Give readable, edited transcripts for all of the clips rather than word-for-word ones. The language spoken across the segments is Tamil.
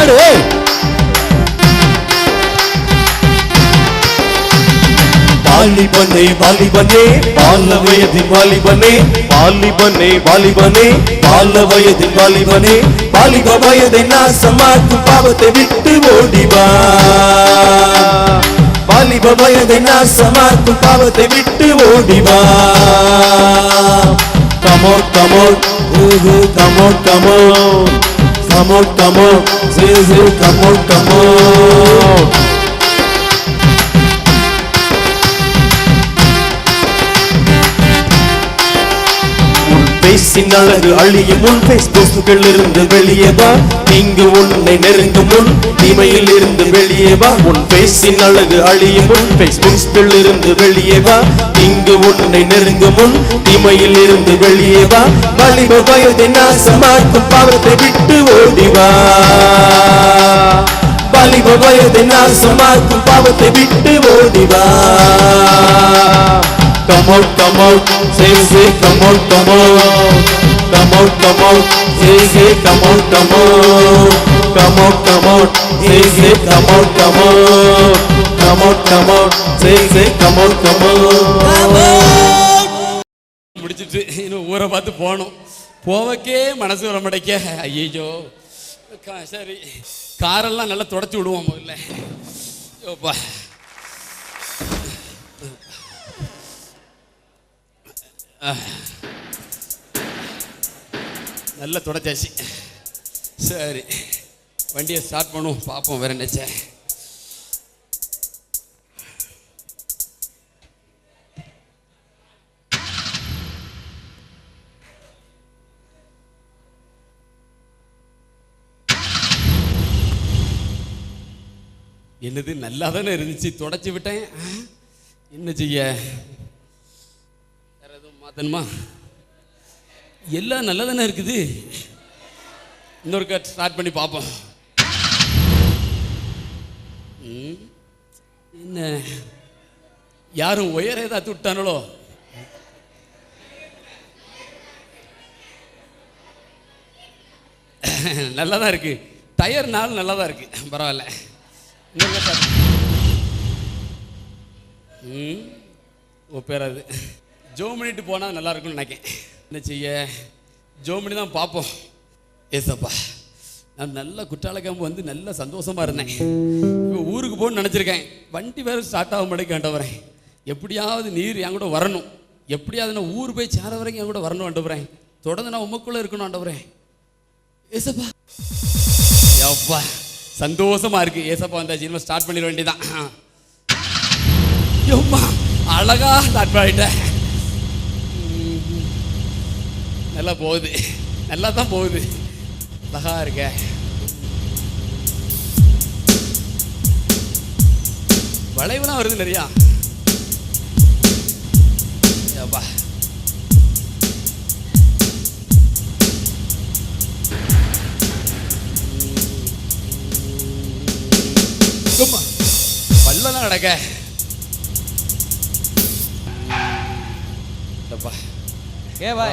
பாடு. வாலிபனே வாலிபனே பால வயதின் வாலிபனே, வாலிபனே வாலிபனே பால வயதின் வாலிபனே, வாலிப வயதை நாசமாக்கும் பாவத்தை விட்டு ஓடிவா. வாலிப வயதை நாசமாக்கும் பாவத்தை விட்டு ஓடிவா. Come on, come on, come on, come on, come on, come on, come on, come on. Basin அழகு அழியும் முன் பேஸ்புக்குகள் இருந்து வெளியே வா. இங்கு உன்னை நெருங்கும் முன் தீமையில் இருந்து வெளியே வா. உன் பேசின் அழகு அழியும் முன் பேஸ்புக்குகள் இருந்து வெளியே வா. இங்கு உன்னை நெருங்கும் முன் தீமையில் இருந்து வெளியே வா. வாலிப வயதை நாசமாக்கும் பாவத்தை விட்டு ஓடிவா. வாலிப வயதை நாசமாக்கும் பாவத்தை விட்டு ஓடிவா. Come on, come on, say, come on, come on, come on, come on, say, come on, come on, come on, come on, say, come on, come on, come on, come on, say, come on, come on. முடிச்சிட்டு இன்னும் ஊரை பார்த்து போகணும். போவக்கே மனசு வர மாட்டேக்க. ஐயோ சரி, காரெல்லாம் நல்லா தொடச்சி விடுவோம் முதல்ல. ஓப்பா நல்லா தொடச்சாச்சு. சரி, வண்டியை ஸ்டார்ட் பண்ணுவோம், பார்ப்போம் வேற என்னச்சே. என்னது நல்லா தானே இருந்துச்சு, தொடச்சி விட்டேன். என்ன செய்ய, வேற எதுவும் மாத்தணுமா? எல்லாம் நல்லா தானே இருக்குது. இன்னொரு கட் ஸ்டார்ட் பண்ணி பார்ப்போம். என்ன யாரும் ஒயர் ஏதாவது விட்டானோ? நல்லா தான் இருக்கு, டயர் நாள் நல்லா தான் இருக்கு, பரவாயில்ல. ஒப்பேராது. ஜோமனிட்டு போனால் நல்லா இருக்கும்னு நினைக்கிறேன். என்ன செய்ய, ஜோமனி தான் பார்ப்போம். ஏசப்பா, நான் நல்ல குற்றாலக்காம்பு வந்து நல்ல சந்தோஷமாக இருந்தேன். இப்போ ஊருக்கு போகணும்னு நினச்சிருக்கேன். வண்டி வேறு ஸ்டார்ட் ஆக மாட்டேங்க. ஆண்டவரேன், எப்படியாவது நீர் என் கூட வரணும். எப்படியாவது நான் ஊர் போய் சேர வரைக்கும் என் கூட வரணும். ஆண்டவரேன், தொடர்ந்து நான் உமக்குள்ளே இருக்கணும். ஆண்டவரேன் ஏசப்பா, எப்பா சந்தோஷமா இருக்கு. ஏசப்பா வந்தாச்சு, இனிமே ஸ்டார்ட் பண்ணிட வேண்டியதான். யோம்மா அழகா ஸ்டார்ட் பண்ணிட்டேன். நல்லா போகுது, நல்லா தான் போகுது, அழகா இருக்க. வளைவுலாம் வருது நிறையா. அப்பா பள்ளம் நடக்க. क्या भाई?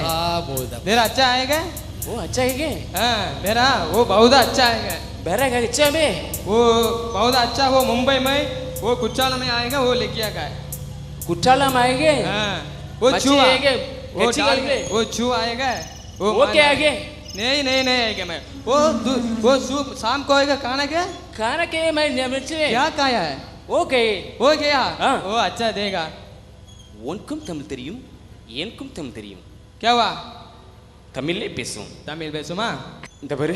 मेरा अच्छा आएगा? वो अच्छा है क्या? हाँ, मेरा वो बहुत अच्छा आएगा. मेरा क्या अच्छा में? वो बहुत अच्छा, वो मुंबई में वो कुचाला में आएगा, वो लेके आएगा. कुचाला में आएगा? हाँ, वो छू आएगा. वो छू आएगा. वो क्या आएगा? नहीं आएगा. मैं वो शाम को आएगा. खाना क्या? खाना क्या मैं क्या खाया है? वो क्या? वो अच्छा देगा. उनकुम तमिल தெரியும், எனக்கும் தமிழ் தெரியும். क्या हुआ? தமிழ்லே பேசுவோம். தமிழ் பேசுமா? இந்த பாரு,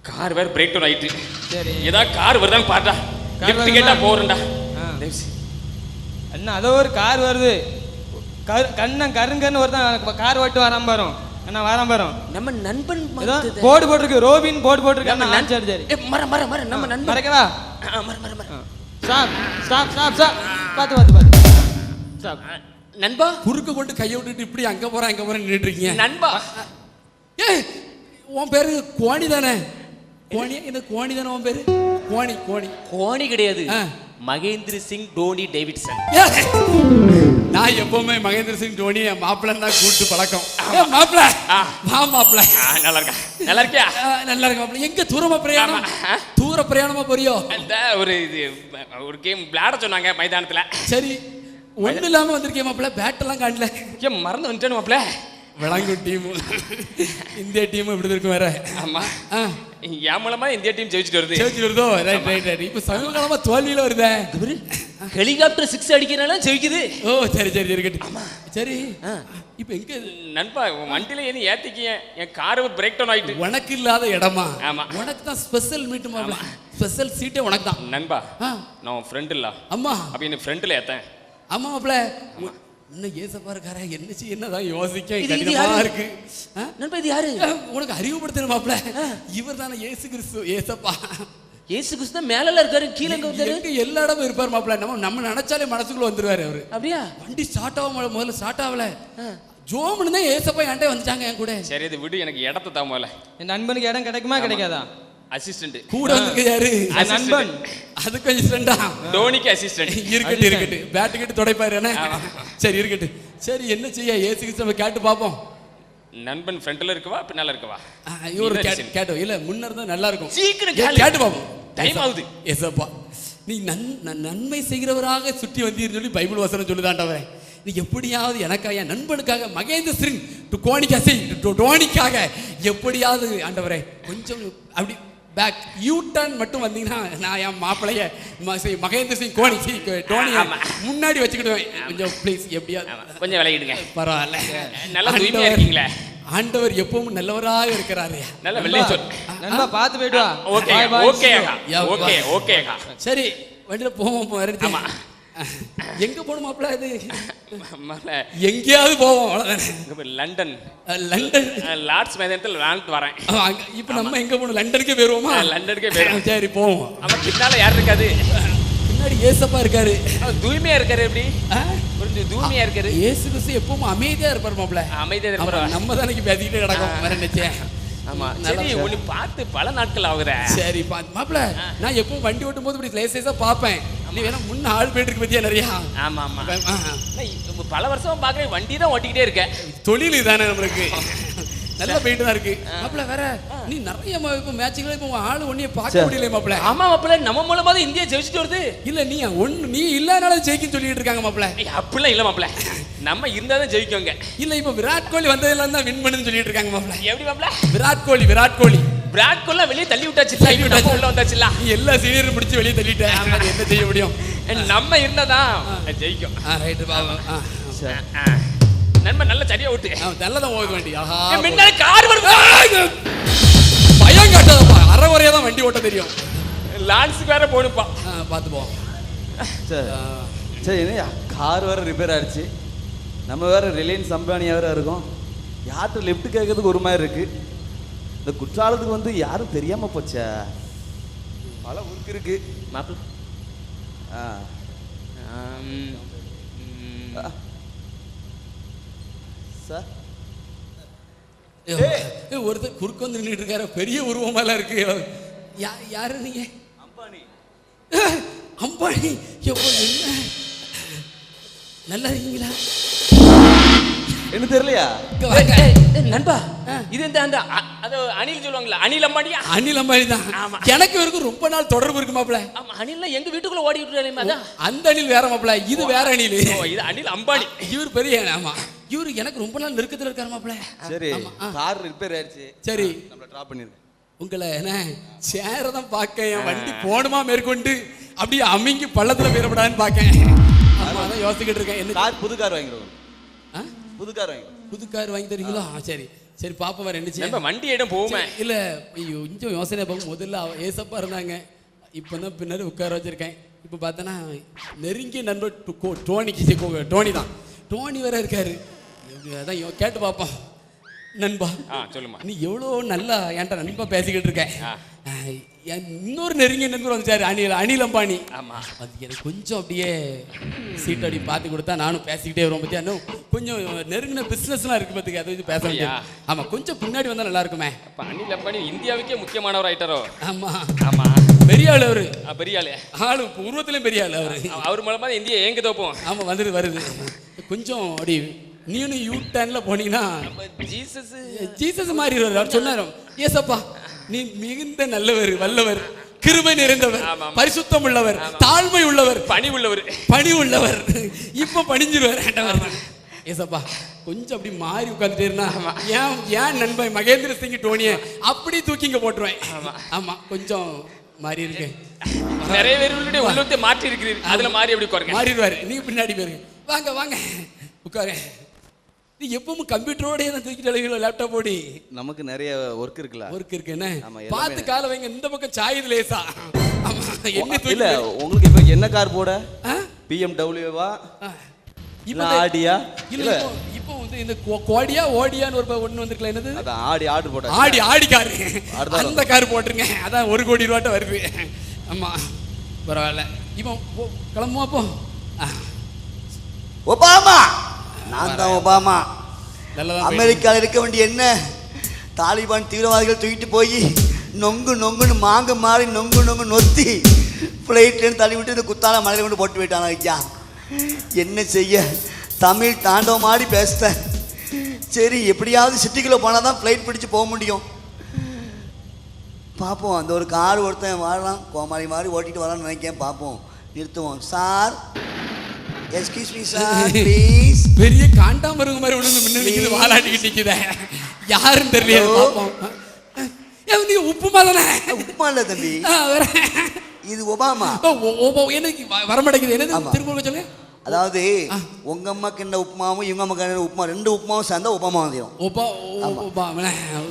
கார் வேற பிரேக் டவுன் ஆயிட்டு. சரி, ஏதா கார் வருதான்னு பாருடா. லிஃப்ட் கேட்டா போறேன்டா. அண்ணா அதோ ஒரு கார் வருது. கண்ணன் கருங்கன்னு ஒருத்தன் கார் ஓட்டு வராம வரும். அண்ணா வராம வரும். நம்ம நண்பன் போர்டு போட்டுருக்கு, ரோபின் போர்டு போட்டுருக்கு. நம்ம நண்பன். சரி மர நம்ம நண்பன். மறக்கவா? மர ஸ்டாப் பாத்து ஸ்டாப். நண்பா, குறுக்க கொண்டு கையை விட்டுட்டு இப்படி அங்க போறேன் நின்றுட்டு இருக்கீங்க. நண்பா, உன் பேரு கோணி தானே? கோணி என்ன கோணி தானே உன் பேரு? கோணி கோணி கிடையாது, மகேந்திர சிங் டோனி டேவிட்சன். நான் எப்பவுமே மகேந்திர சிங் தோனி என் மாப்பிள்ளை தான் கூட்டு பழக்கம். மாப்பிள்ள வா மாப்பிள்ள. நல்லா இருக்கா? நல்லா இருக்கியா? நல்லா இருக்க மாப்பிள்ள. எங்க தூரமா பிரயாணம்? தூர பிரயாணமா போறியோ? ஒரு கேம் விளையாட சொன்னாங்க மைதானத்துல. சரி, ஒண்ணு இல்லாம வந்திருக்கேன் மாப்பிள்ள. பேட் எல்லாம் காணல. மறந்து வந்துட்டேன் மாப்பிள்ள. விளாங்கு டீம், இந்தியா டீம் இப்படி இருக்கும் வேற. ஆமா, என் மூலமா இந்தியா டீம் ஜெயிச்சுட்டு வருதோ? Right right right. இப்ப சமீபகாலமா தோல்வியில வருதே. ஹெலிகாப்டர் 6 அடிக்கிறனால ஜெயிக்குது. ஓ சரி சரி இருக்கட்டும். சரி, இப்ப எங்க நண்பா வண்டியில ஏன் ஏத்திக்கிய? என் கார் பிரேக் டவுன் ஆயிட்டு. உனக்கு இல்லாத இடமா? ஆமா, உனக்கு தான் ஸ்பெஷல் மீட் மாப்ள. ஸ்பெஷல் சீட்டே உனக்கு தான் நண்பா. நான் உன் ஃப்ரெண்ட் இல்ல. அம்மா அப்ப என்ன ஃப்ரெண்ட்ல ஏத்தேன். ஆமா மாப்ள. இன்னும் ஏசப்பா இருக்காரா? என்னதான் யோசிக்க கடினமா இருக்கு. நண்பா இது யாரு? உனக்கு அறிவுப்படுத்தணும் மாப்ள. இவர் தானே இயேசு கிறிஸ்து. ஏசப்பா இயேசு கிறிஸ்து தான் மேலல இருக்காரு, கீழ எங்க வந்தாரு? எல்லா இடமும் இருப்பார் மாப்ள. நம்ம நினைச்சாலே மனசுக்குள்ள வந்துருவாரு அவரு. அப்படியா? வண்டி ஸ்டார்ட் ஆகும், முதல்ல ஸ்டார்ட் ஆகல. ஜோம்னு தான் ஏசப்பா என்கிட்ட வந்துட்டாங்க என் கூட. சரி இது விடு, எனக்கு இடத்த தா முதல்ல. என் நண்பனுக்கு இடம் கிடைக்குமா கிடைக்காதா? அசிஸ்டன்ட் கூட வந்து யாரு? நண்பன். அது கொஞ்சம் ஃப்ரெண்டா? டோனிக்கு அசிஸ்டன்ட். இருக்கட்டு பேட் கிட்ட தொடைப்பாரு என்ன? சரி இருக்கட்டு. சரி என்ன செய்ய? ஏசு கிறிஸ்துவை கேட்டு பாப்போம். நண்பன் ஃப்ரண்ட்ல இருக்கவா பின்னால இருக்கவா? இவரு கேட்டோ இல்ல முன்னர் தான் நல்லா இருக்கும். சீக்கிரம் கேட்டு பாப்போம். டைம் ஆகுது. ஏசப்பா நீ நன்மை செய்கிறவராக சுற்றி வந்தீர்னு சொல்லி பைபிள் வசனம் சொல்லுதாண்டவரே. நீ எப்படியாவது எனக்காக, என் நண்பனுக்காக, மகேந்திர சிங் டோனிக்காக எப்படியாவது ஆண்டவரே கொஞ்சம் அப்படி பேக் யூ டர்ன் மட்டும் வந்தீங்கன்னா நான் என் மாப்பிளைய மகேந்திர சிங் டோனி முன்னாடி வச்சுக்கிடுவேன். கொஞ்சம் ப்ளீஸ் எப்படியாவது கொஞ்சம் விளையிடுங்க. பரவாயில்ல, நல்லா தூய்மையா இருக்கீங்களே. ஆண்டவர் எப்பவும் நல்லவராக இருக்கிறாரு. நல்ல வெள்ளை சொல் நண்பா, பார்த்து போயிட்டு வா. Okay okay okay okay. சரி வண்டியில போவோம். ஆமா, எங்க போகணும் மாப்பிள்ள? இது எங்கேயாவது போவோம் அவ்வளவுதானே. லண்டன் லார்ட்ஸ் மைதானத்தில் விளையாண்டு வரேன். இப்ப நம்ம எங்க போகணும்? லண்டனுக்கே போயிருவோமா? லண்டனுக்கே போயிருவோம். சரி போவோம். அவன் பின்னால யார் இருக்காது? பின்னாடி ஏசப்பா இருக்காரு. தூய்மையா இருக்காரு. எப்படி கொஞ்சம் தூய்மையா இருக்காரு? ஏசு கிறிஸ்து எப்பவும் அமைதியா இருப்பாரு மாப்பிள்ள. அமைதியா இருப்பாரு. நம்ம தானே பேசிக்கிட்டே கிடக்கும். வேற நினைச்சேன். ஆமா சரி, உன்னை பார்த்து பல நாட்கள் ஆகுதே. சரி மாப்பிள்ள, நான் எப்பவும் வண்டி ஓட்டும் போது இப்படி லேசா பாப்பேன். நீ வேணா முன்ன ஆள் போயிட்டு இருக்கு பத்தியா நிறைய. ஆமா ஆமா, பல வருஷமா பாக்குறேன் வண்டி தான் ஓட்டிக்கிட்டே இருக்க. தொழில் தானே நம்மளுக்கு. நல்லா போயிட்டு தான் இருக்கு மாப்பிள்ள. வேற நீ நிறைய மேட்சுகளை இப்போ ஆளு ஒன்னிய பார்க்க முடியல மாப்பிள்ள. ஆமா மாப்பிள்ள, நம்ம மூலமா தான் இந்தியா ஜெயிச்சுட்டு வருது. இல்ல நீ இல்லாதனால ஜெயிக்கும் சொல்லிட்டு இருக்காங்க மாப்பிள்ள. அப்படிலாம் இல்ல மாப்பிள்ள, நம்ம இருந்தா தான் ஜெயிக்குங்க. இல்ல இப்ப விராட் கோலி வந்ததுல தான் வின் பண்ணுன்னு சொல்லிட்டு இருக்காங்க மாப்பிள்ள. எப்படி மாப்பிள்ள? விராட் கோலி விராட் கோலி வெளியே தள்ளி விட்டாச்சு. உள்ள வந்தாச்சுல. நீ எல்லா சீனியரும் பிடிச்சு வெளியே தள்ளிட்ட. என்ன செய்ய முடியும்? நம்ம இருந்தாதான் ஜெயிக்கும். ரைட் பாபா. நண்பன் நல்ல சரியா ஓட்டு. நல்லதான் ஓட வண்டி. ஆஹா, முன்னால கார் வருது. பயம் காட்டாதப்பா, அரை குறையா தான் வண்டி ஓட்ட தெரியும். லான்ஸுக்கு வேற போகணுப்பா. பார்த்து போ. சரி என்ன கார் வேற ரிப்பேர் ஆயிடுச்சு. நம்ம வேற ரிலையன்ஸ் அம்பானியா வேற இருக்கோம். யார்கிட்ட லெஃப்ட் கேட்கறதுக்கு ஒரு மாதிரி இருக்கு. இந்த குற்றாலத்துக்கு வந்து யாரும் தெரியாம போச்சா? பல ஊருக்கு இருக்கு மாப்பிள்ள. சார் ஒருத்தர் குறுக்க வந்து நின்றுட்டு இருக்காரு. பெரிய உருவமெல்லாம் இருக்கு. யாரு நீங்க? அம்பானி. எப்போ என்ன நல்லா இருக்கீங்களா? என்ன தெரியலையா? நண்பா, இது அந்த அனில் சொல்லுவாங்களா, அனில் அம்பானியா? அனில் அம்பானி தான். எனக்கு இவருக்கு ரொம்ப நாள் தொடர்பு இருக்கு மாப்பிள்ள. ஆமா, அனில் எங்க வீட்டுக்குள்ள ஓடி விட்டுறாரு. அந்த அனில் வேற மாப்பிள்ள, இது வேற அனில். இது அனில் அம்பானி. இவர் பெரிய. ஆமா, இவரு எனக்கு ரொம்ப நாள் நெருக்கத்துல இருக்காரு மாப்பிள்ள. சரி, கார் ரிப்பேர் ஆயிடுச்சு. சரி, நம்மள டிராப் பண்ணிருக்கேன். உங்களை என்ன சேரதான் பார்க்க என் வண்டி போடுமா மேற்கொண்டு அப்படியே அமிங்கி பள்ளத்துல போயிடப்படான்னு பார்க்கேன். ஆமா, அதான் யோசிக்கிட்டு இருக்கேன். என்ன கார்? புது கார் வாங்கிடுவோம். புது கார் வாங்கி தரீங்களா? சரி சரி பாப்பா. வேற என்ன செய்ய? வண்டி இடம் போகுமே. இல்ல ஐயோ, கொஞ்சம் யோசனை பார்க்கும். முதல்ல ஏசப்பா இருந்தாங்க, இப்பதான் பின்னாடி உட்கார வச்சிருக்கேன். இப்ப பார்த்தனா நெருங்கிய நண்பர் டோனி தான். டோனி வேற இருக்காரு. அதான் கேட்டு பார்ப்போம். நண்பா சொல்லுமா, நீ எவ்வளோ நல்லா என்கிட்ட நண்பா பேசிக்கிட்டு இருக்கேன். இன்னொரு நெருங்கிய நண்பர் வந்துச்சாரு, அனில் அம்பானி. ஆமா, அது எனக்கு கொஞ்சம் அப்படியே சீட் அடி பார்த்து கொடுத்தா நானும் பேசிக்கிட்டே வருவோம். பத்தியா இன்னும் கொஞ்சம் நெருங்கின பிசினஸ்லாம் இருக்கு பார்த்துக்க, அதை வச்சு பேச முடியாது. ஆமா, கொஞ்சம் பின்னாடி வந்தா நல்லா இருக்குமே. அனில் அம்பானி இந்தியாவுக்கே முக்கியமானவர் ஆயிட்டாரோ? ஆமா ஆமா, பெரிய ஆளு அவரு. பெரிய ஆளு. ஆளு உருவத்திலையும் பெரிய ஆளு அவரு. அவர் மூலமா இந்தியா எங்க தோப்போம். ஆமா, வருது. கொஞ்சம் அப்படி நீனும் யூ டர்ன்ல போனீங்கன்னா ஜீசஸ் ஜீசஸ் மாதிரி அவர் சொன்னாரு, ஏசப்பா நீ மிகுந்த நல்லவர், வல்லவர், கிருபை நிறைந்தவர், பரிசுத்தம் உள்ளவர், தாழ்மை உள்ளவர், பணி உள்ளவர். இப்ப பணிஞ்சிருவார் ஆண்டவர். ஏசப்பா கொஞ்சம் அப்படி மாறி உட்காந்துட்டேன்னா ஏன் நண்பன் மகேந்திர சிங் டோனியை அப்படி தூக்கிங்க போட்டுருவேன். ஆமா கொஞ்சம் மாறி இருக்கு. நிறைய பேருடைய உள்ளத்தை மாற்றி இருக்கிறீர்கள், அதுல மாறி அப்படி குறைங்க மாறிடுவாரு. நீங்க பின்னாடி போயிருங்க. வாங்க வாங்க உட்காரு. நீ எப்பவும் கம்ப்யூட்டரோடய தான் தூக்கிட்டு அழகிற லேப்டாப் ஓடி. நமக்கு நிறைய ஒர்க் இருக்குல்ல. ஒர்க் இருக்கு என்ன பார்த்து கால வைங்க. இந்த பக்கம் சாயுது லேசா. என்ன இல்ல உங்களுக்கு இப்ப என்ன கார் போட? BMW-வா இல்ல ஆடியா? இல்ல இப்போ வந்து இந்த கோடியா ஓடியான்னு ஒரு ஒண்ணு வந்திருக்கல, என்னது அத ஆடி ஆர்டர் போட. ஆடி கார், அந்த கார் போட்டுருங்க. அதான் 1 கோடி ரூபாய் வருது. ஆமா பரவாயில்ல. இப்போ கிளம்புவோம். அப்போ ஒபாமா, நான் தான் ஒபாமா. அமெரிக்காவில் இருக்க வேண்டிய என்ன தாலிபான் தீவிரவாதிகள் தூக்கிட்டு போய் நொங்கு நொங்குன்னு மாங்கு மாறி நொங்கு நொங்கு நொத்தி ஃப்ளைட்லேருந்து தள்ளி விட்டு இந்த குத்தால மலையில் கொண்டு போட்டு போயிட்டாங்க. ஐயா என்ன செய்ய, தமிழ் தாண்டவம் மாடி பேசுகிறேன். சரி எப்படியாவது சிட்டிக்குள்ளே போனால் தான் ஃப்ளைட் பிடிச்சி போக முடியும். பார்ப்போம், அந்த ஒரு கார் ஒருத்தன் வாழலாம் கோமாளி மாதிரி ஓட்டிகிட்டு வரலான்னு நினைக்கிறேன். பார்ப்போம், நிறுத்துவோம். Sir excuse me sir please. பெரிய காண்டாமருங்க மாதிரி ஒன்று முன்ன நிற்குது, வாலாட்டிக்கிட்டு நிற்குது. யாருன்னு தெரியல. பார்ப்போம். நீ உப்புமா தானே? உப்புமா இல்லை தம்பி, இது ஒபாமா. எனக்கு வரமாட்டேங்குது. என்னது திரும்ப சொல்லுங்க. அதாவது உங்க அம்மாக்கு என்ன உப்புமாவும் இவங்க அம்மாக்கு என்ன உப்புமா, 2 உப்புமாவும் சேர்ந்தா ஒபாமா ஆயிரும்.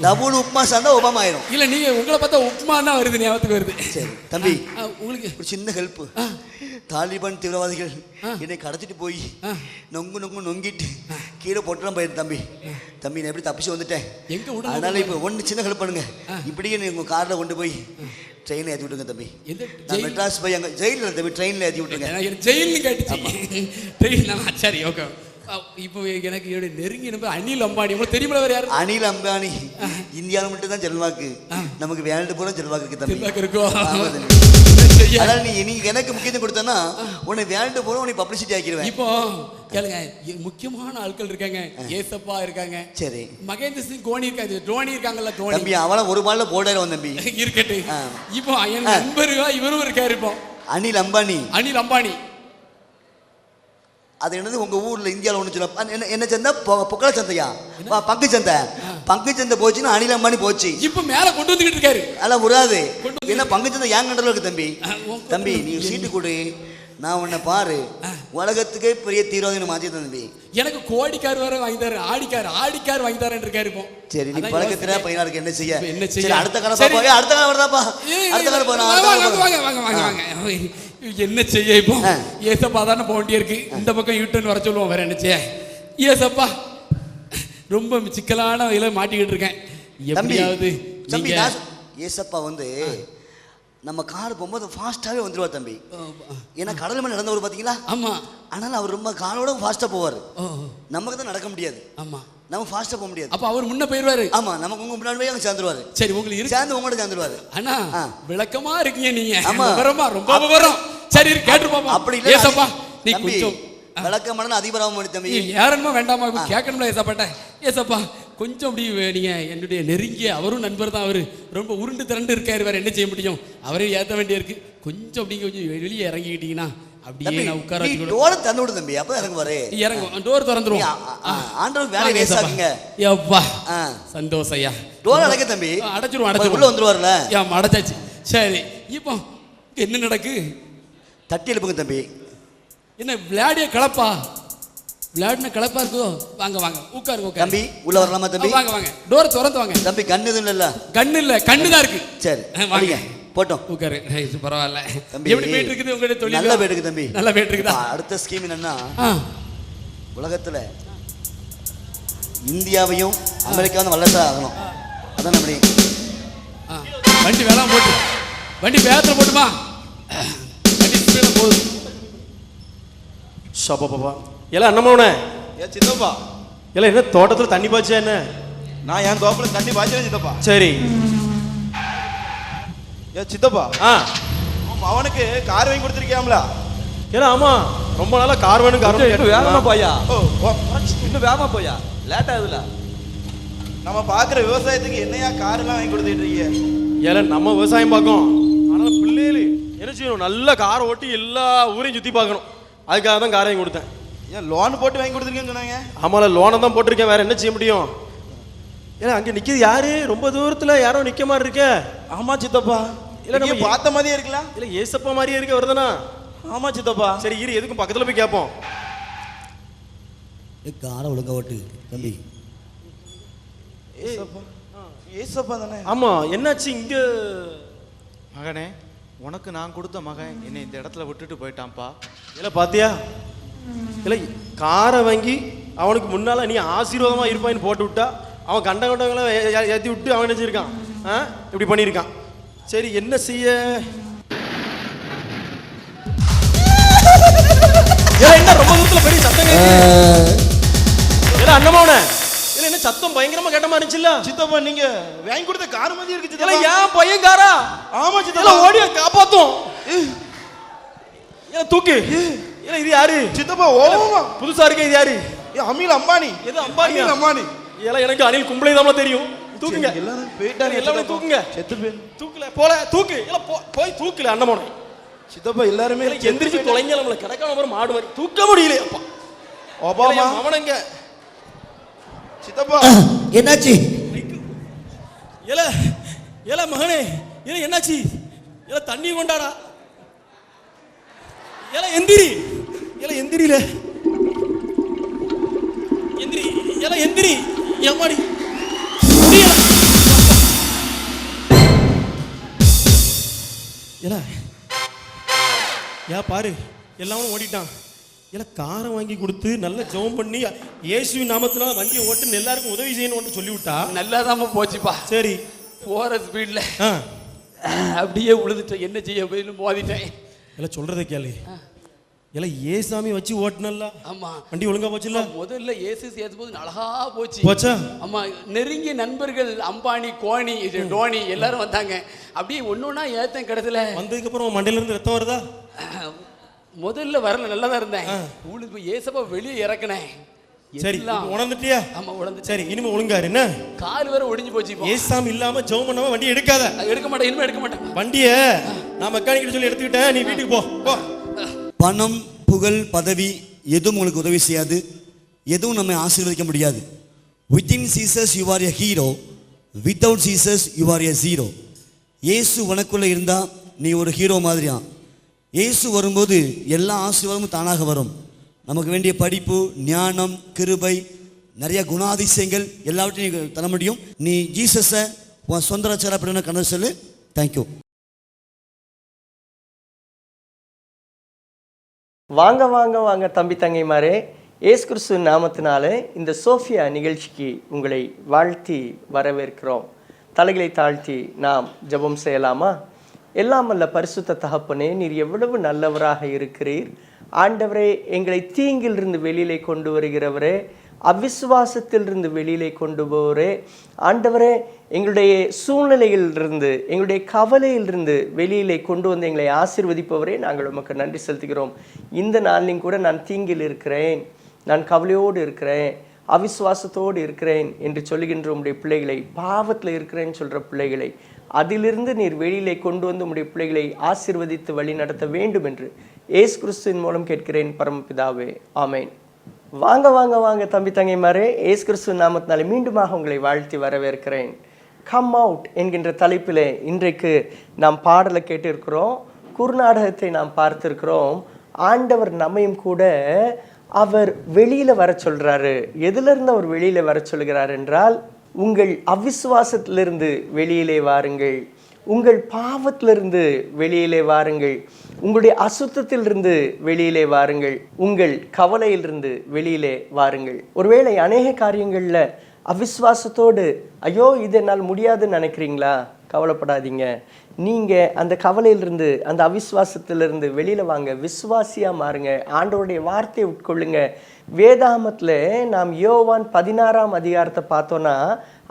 டபுள் உப்புமா சேர்ந்தா ஒபாமா ஆயிரும். இல்ல நீங்க உங்களை பார்த்தா உப்புமா தான் வருது, ஞாபகத்துக்கு வருது. சரி தம்பி, உங்களுக்கு ஒரு சின்ன ஹெல்ப். தாலிபான் தீவிரவாதிகள் என்னை கடத்திட்டு போய் நொங்கு நொங்கு நொங்கிட்டு கீழே போட்டுலாம் போயிரு தம்பி. தம்பி நான் எப்படி தப்பிச்சு வந்துட்டேன். அதனால இப்போ ஒன்று சின்ன ஹெல்ப் பண்ணுங்க. இப்படியே நீங்க உங்க கார்ல கொண்டு போய் ட்ரெயினில் ஏற்றி விட்டுருங்க தம்பி. மெட்ராஸ் போய் அங்கே ஜெயிலில் தம்பி ட்ரெயினில் ஏற்றி விட்டுருங்க. ஜெயில்னு கேட்டுச்சு. ட்ரெயின் சரி ஓகே. இப்போ எனக்கு நெருங்கி நம்ப அனில் அம்பானி. உங்களுக்கு தெரியுமா வேற யாரு? அனில் அம்பானி இந்தியாவில் மட்டும் தான் செல்வாக்கு, நமக்கு வேல்டு பூரா செல்வாக்கு இருக்கு தம்பி. செல்வாக்கு இருக்கும். அதாவது நீ எனக்கு முக்கியத்துவம் கொடுத்தனா உன்னை வேல்டு பூரா உன்னை பப்ளிசிட்டி ஆக்கிடுவேன். இப்போ கேளுங்க, முக்கியமான ஆட்கள் இருக்காங்க. ஏசப்பா இருக்காங்க, சரி மகேந்திர சிங் தோனி இருக்காங்க, தோனி இருக்காங்கல்ல. தோனி தம்பி அவள ஒரு பால்ல போடாரு தம்பி. இருக்கட்டு. இப்போ என் நண்பருவா இவரும் இருக்காரு. இப்போ அனில் அம்பானி. அனில் அம்பானி அது என்னது உங்க ஊர்ல இந்தியாவில் ஒன்று சொல்ல என்ன சந்தை? பொக்கல சந்தையா? பங்கு சந்தை. பங்கு சந்தை போச்சுன்னா அனில் அம்பானி போச்சு. இப்ப மேல கொண்டு வந்துகிட்டு இருக்காரு. அதெல்லாம் விடாது. என்ன பங்கு சந்தை ஏன் கண்டல இருக்கு தம்பி. தம்பி நீ சீட்டு கொடு, நான் உன்னை பாரு, உலகத்துக்கே பெரிய தீவிரவாதி மாற்றி தம்பி. எனக்கு கோடிக்கார் வேற வாங்கி தர, ஆடிக்கார் வாங்கி தரேன் இருக்காரு. இப்போ சரி நீ பழக்கத்துல பையனா இருக்கு, என்ன செய்ய? என்ன செய்ய? அடுத்த காலம் பாப்பா, அடுத்த காலம் வருதாப்பா, அடுத்த காலம் போனா வாங்க. என்ன செய்ய? இப்போ ஏசப்பா தானே போக வேண்டிய இருக்கு. இந்த பக்கம் யூட்டன் வர சொல்லுவோம், வேற என்ன செய்ய? ஏசப்பா ரொம்ப சிக்கலான இதில் மாட்டிக்கிட்டு இருக்கேன். எப்படியாவது தம்பி ஏசப்பா வந்து நம்ம கார் போகும்போது ஃபாஸ்ட்டாகவே வந்துடுவார் தம்பி. ஏன்னா கடல் மேலே நடந்தவர் பார்த்தீங்களா? ஆமாம். ஆனால் அவர் ரொம்ப காரோட ஃபாஸ்ட்டாக போவார். நமக்கு தான் நடக்க முடியாது. ஆமாம், நம்ம ஃபாஸ்ட்டாக போக முடியாது. அப்போ அவர் முன்ன போயிடுவாரு. ஆமாம், நமக்கு உங்க முன்னாடி போய் அங்கே சேர்ந்துருவாரு. சரி உங்களுக்கு சேர்ந்து உங்களோட சேர்ந்துருவாரு. அண்ணா விளக்கமா இருக்கீங்க நீங்க. ஆமாம் விவரமா, ரொம்ப விவரம். சரி கேட்டு பாப்போம். அப்படி இல்லை ஏசப்பா, நீ கொஞ்சம் விளக்கமான அதிபராம தம்பி. யாருமா வேண்டாமா கேட்கணும்ல ஏசப்பாட்ட. ஏசப்பா கொஞ்சம் அப்படி நீங்க என்னுடைய நெருங்கிய, அவரும் நண்பர் தான். அவரு ரொம்ப உருண்டு திரண்டு இருக்காரு, வேற என்ன செய்ய முடியும்? அவரையும் ஏற்ற வேண்டிய இருக்கு. கொஞ்சம் அப்படி கொஞ்சம் வெளியே இறங்கிக்கிட்டீங்கன்னா அப்படியே நான் உட்கார டோரை திறந்து விடு தம்பி. அப்ப இறங்குவாரு. இறங்கும், டோர் திறந்துருவோம். ஆண்டவர் வேலை வேசாக்குங்க. யப்பா சந்தோஷம் ஐயா. டோர் அடைக்க தம்பி. அடைச்சிருவோம். உள்ள வந்துருவார்ல. ஏன் அடைச்சாச்சு. சரி இப்போ என்ன நடக்கு? தட்டி எழுப்புங்க தம்பி. என்ன விளையாடிய கலப்பா? விளையாடின கலப்பா இருக்கோ? வாங்க வாங்க உட்காருங்க. தம்பி உள்ள வரலாமா தம்பி? வாங்க வாங்க, டோர் திறந்து வாங்க. தம்பி கண்ணு எதுவும் இல்ல? கண்ணு இல்ல, கண்ணு தான் இருக்கு. சரி வாங்க போட்டோம். உட்காரு. பரவாயில்ல. எப்படி போயிட்டு இருக்குது உங்களுடைய தொழில்? நல்லா போயிட்டு இருக்கு தம்பி. நல்லா போயிட்டு இருக்குதா? அடுத்த ஸ்கீம் என்னன்னா, உலகத்துல இந்தியாவையும் அமெரிக்காவும் வல்லரசா ஆகணும். அதான் அப்படி. வண்டி வேலை போட்டு, வண்டி வேகத்துல போட்டுமா? வண்டி ஸ்பீடா போகுது. ஷாப்பா எல்லாம் என்னமாவனே? ஏன் சித்தப்பா, எல்லாம் என்ன தோட்டத்தில் தண்ணி பாய்ச்சா என்ன? நான் என் தோப்புல தண்ணி பாய்ச்சேன் சித்தப்பா. சரி. ஏன் சித்தப்பா, அவனுக்கு கார் வாங்கி கொடுத்துருக்கியாம்ல? ஏன்னா ஆமா ரொம்ப நாளா கார் வேணும் கார் இன்னும் வேகமா போயா, ஓ ஓ, இன்னும் வேகமா போயா, லேட் ஆகுதுல. நம்ம பாக்குற விவசாயத்துக்கு என்னையா கார் எல்லாம் வாங்கி கொடுத்துட்டு இருக்கீங்க? ஏல நம்ம விவசாயம் பார்க்கோம், ஆனா பிள்ளைகளு என்ன செய்யணும், நல்ல காரை ஓட்டி எல்லா ஊரையும் சுத்தி பார்க்கணும். அதுக்காக தான் காரை வாங்கி கொடுத்தேன். ஏன் லோன் போட்டு வாங்கி கொடுத்துருக்கேன்னு சொன்னாங்க? ஆமால லோனை தான் போட்டிருக்கேன், வேற என்ன செய்ய முடியும்? ஏன்னா அங்க நிக்கிறது யாரு, ரொம்ப தூரத்துல யாரோ நிக்க மாதிரி இருக்க. ஆமா சித்தப்பா, இல்ல நம்ம நம்ம பார்த்த மாதிரியே இருக்கலாம். இல்ல ஏசப்பா மாதிரியே இருக்க வருதானா? ஆமா சித்தப்பா. சரி இரு, எதுக்கும் பக்கத்துல போய் கேட்போம். காரை ஒழுங்கா ஓட்டு தம்பி. ஏசப்பா, ஏசப்பா தானே? ஆமா என்னாச்சு இங்க? மகனே, உனக்கு நான் கொடுத்த மகன் என்னை இந்த இடத்துல விட்டுட்டு போயிட்டான்ப்பா. இல்ல பாத்தியா, இல்ல காரை வாங்கி அவனுக்கு முன்னால நீ ஆசீர்வாதமா இருப்பான்னு போட்டு விட்டா, அவன் கண்டவங்களை ஏற்றி விட்டு அவன் நினைச்சிருக்கான், இப்படி பண்ணியிருக்கான். சரி என்ன செய்ய? என்ன ரொம்ப தூரத்துல பெரிய சத்தம் கேட்குது அண்ணமாவன? இல்ல என்ன சத்தம் பயங்கரமா கேட்ட மாதிரி இருந்துச்சுல்ல? சித்தப்பா நீங்க வாங்கி கொடுத்த கார் மாதிரி இருக்கு இல்ல சித்தப்பா. ஏன் பையன் காரா? ஆமா சித்தப்பா. ஓடிய காப்பாத்தும். ஏன் தூக்கு? இல்ல இது யாரு சித்தப்பா? ஓமா புதுசா இருக்க, இது யாரு? அமில் அம்பானி. எது அம்பானி? அனில் அம்பானி. இதெல்லாம் எனக்கு அனில் கும்பலை தான் தெரியும். தூக்குங்க எல்லாரும் போயிட்டாங்க. எல்லாரும் தூக்குங்க. செத்து போய் தூக்கல போல தூக்கு. இல்ல போய் தூக்கல அண்ணமோனை. சித்தப்பா எல்லாருமே எந்திரிச்சு தொலைங்க, நம்மள கிடக்காம அப்புறம் மாடு மாதிரி தூக்க முடியல. அப்பா ஒபாமா அவனங்க. சித்தப்பா என்னாச்சு? ஏல ஏல மகனே, ஏல என்னாச்சு? ஏல தண்ணி கொண்டாடா. ஏல எந்திரி, ஏல எந்திரில எந்திரி, ஏல எந்திரி. ஏமாடி முடியல. ஏல ஏன் பாரு எல்லாரும் ஓடிட்டான். ஏல காரை வாங்கி கொடுத்து நல்ல ஜெபம் பண்ணி இயேசுவின் நாமத்தினால வண்டியை ஓட்டு எல்லாருக்கும் உதவி செய்யணும்னு சொல்லி விட்டா நல்லாதாம போச்சுப்பா. சரி போற ஸ்பீட்ல ஆ அப்படியே உழுதுட்டேன். என்ன செய்ய போயின்னு மோதிட்டேன். எல்லாம் சொல்றதை கேளு. எல்லாம் ஏசாமி வச்சு ஓட்டுனல்ல, ஆமா வண்டி ஒழுங்கா போச்சுல்ல? முதல்ல ஏசு சேர்த்து போது அழகா போச்சு. போச்சா? ஆமா, நெருங்கிய நண்பர்கள் அம்பானி, கோனி, டோனி எல்லாரும் வந்தாங்க. அப்படியே ஒன்னொன்னா ஏத்தன் கிடத்துல. வந்ததுக்கு அப்புறம் மண்டையில இருந்து ரத்தம் வருதா? முதல்ல வரல, நல்லா தான் இருந்தேன். உழுது போய் ஏசப்பா வெளியே இறக்குனேன். சரி உணர்ந்துட்டியா? ஆமா உணர்ந்து. சரி இனிமே ஒழுங்காரு என்ன? கால் வேற ஒடிஞ்சு போச்சு. இப்போ ஏசாமி இல்லாம ஜெபம் பண்ணாம வண்டி எடுக்காத. எடுக்க மாட்டேன், இனிமே எடுக்க மாட்டேன். வண்டிய நான் மெக்கானிக் சொல்லி எடுத்துக்கிட்டேன், நீ வீட்டுக்கு போ போ. பணம், புகழ், பதவி எதுவும் உங்களுக்கு உதவி செய்யாது, எதுவும் நம்மை ஆசீர்வதிக்க முடியாது. Within Jesus you are a hero, without Jesus you are a zero. இயேசு உனக்குள்ளே இருந்தால் நீ ஒரு ஹீரோ மாதிரியா. இயேசு வரும்போது எல்லா ஆசீர்வாதமும் தானாக வரும். நமக்கு வேண்டிய படிப்பு, ஞானம், கிருபை, நிறைய குணாதிசயங்கள் எல்லாவற்றையும் நீ தர முடியும். நீ ஜீசஸை உன் சொந்த ரட்சகரா அப்படின்னு கணக்கு சொல்லு. தேங்க்யூ. வாங்க வாங்க வாங்க தம்பி தங்கைமாரே, இயேசு கிறிஸ்துவின் நாமத்தினாலே இந்த சோஃபியா நிகழ்ச்சிக்கு உங்களை வாழ்த்தி வரவேற்கிறோம். தலைகளை தாழ்த்தி நாம் ஜெபம் செய்யலாமா? எல்லாம் வல்ல பரிசுத்த தகப்பனே, நீர் எவ்வளவு நல்லவராக இருக்கிறீர். ஆண்டவரே, எங்களை தீங்கிலிருந்து வெளியிலே கொண்டு வருகிறவரே, அவிசுவாசத்திலிருந்து வெளியிலே கொண்டு போவரே, ஆண்டவரே, எங்களுடைய சூழ்நிலையிலிருந்து, எங்களுடைய கவலையிலிருந்து வெளியிலே கொண்டு வந்து எங்களை ஆசீர்வதிப்பவரே, நாங்கள் உமக்கு நன்றி செலுத்துகிறோம். இந்த நாளிலும் கூட நான் தீங்கில் இருக்கிறேன், நான் கவலையோடு இருக்கிறேன், அவிசுவாசத்தோடு இருக்கிறேன் என்று சொல்லுகின்ற உங்களுடைய பிள்ளைகளை, பாவத்தில் இருக்கிறேன்னு சொல்கிற பிள்ளைகளை, அதிலிருந்து நீர் வெளியிலே கொண்டு வந்து உங்களுடைய பிள்ளைகளை ஆசீர்வதித்து வழி நடத்த வேண்டும் என்று இயேசு கிறிஸ்துவின் மூலம் கேட்கிறேன் பரமபிதாவே, ஆமேன். வாங்க வாங்க வாங்க தம்பி தங்கைமாரே, இயேசு கிறிஸ்துவின் நாமத்தினாலே மீண்டுமாக உங்களை வாழ்த்தி வரவேற்கிறேன். கம் அவுட் என்கின்ற தலைப்பில் இன்றைக்கு நாம் பாடலை கேட்டிருக்கிறோம், குறுநாடகத்தை நாம் பார்த்திருக்கிறோம். ஆண்டவர் நம்மையும் கூட அவர் வெளியில் வர சொல்கிறாரு. எதிலிருந்து அவர் வெளியில் வர சொல்கிறார் என்றால், உங்கள் அவிசுவாசத்திலிருந்து வெளியிலே வாருங்கள், உங்கள் பாவத்திலிருந்து வெளியிலே வாருங்கள், உங்களுடைய அசுத்தத்திலிருந்து வெளியிலே வாருங்கள், உங்கள் கவலையிலிருந்து வெளியிலே வாருங்கள். ஒருவேளை அநேக காரியங்களில் அவிசுவாசத்தோடு ஐயோ இது என்னால் முடியாதுன்னு நினைக்கிறீங்களா? கவலைப்படாதீங்க. நீங்கள் அந்த கவலையிலிருந்து, அந்த அவிசுவாசத்திலிருந்து வெளியில் வாங்க, விசுவாசியாக மாறுங்க, ஆண்டவருடைய வார்த்தையை உட்கொள்ளுங்க. வேதாகமத்தில் நாம் யோவான் 16ஆம் அதிகாரத்தை பார்த்தோன்னா,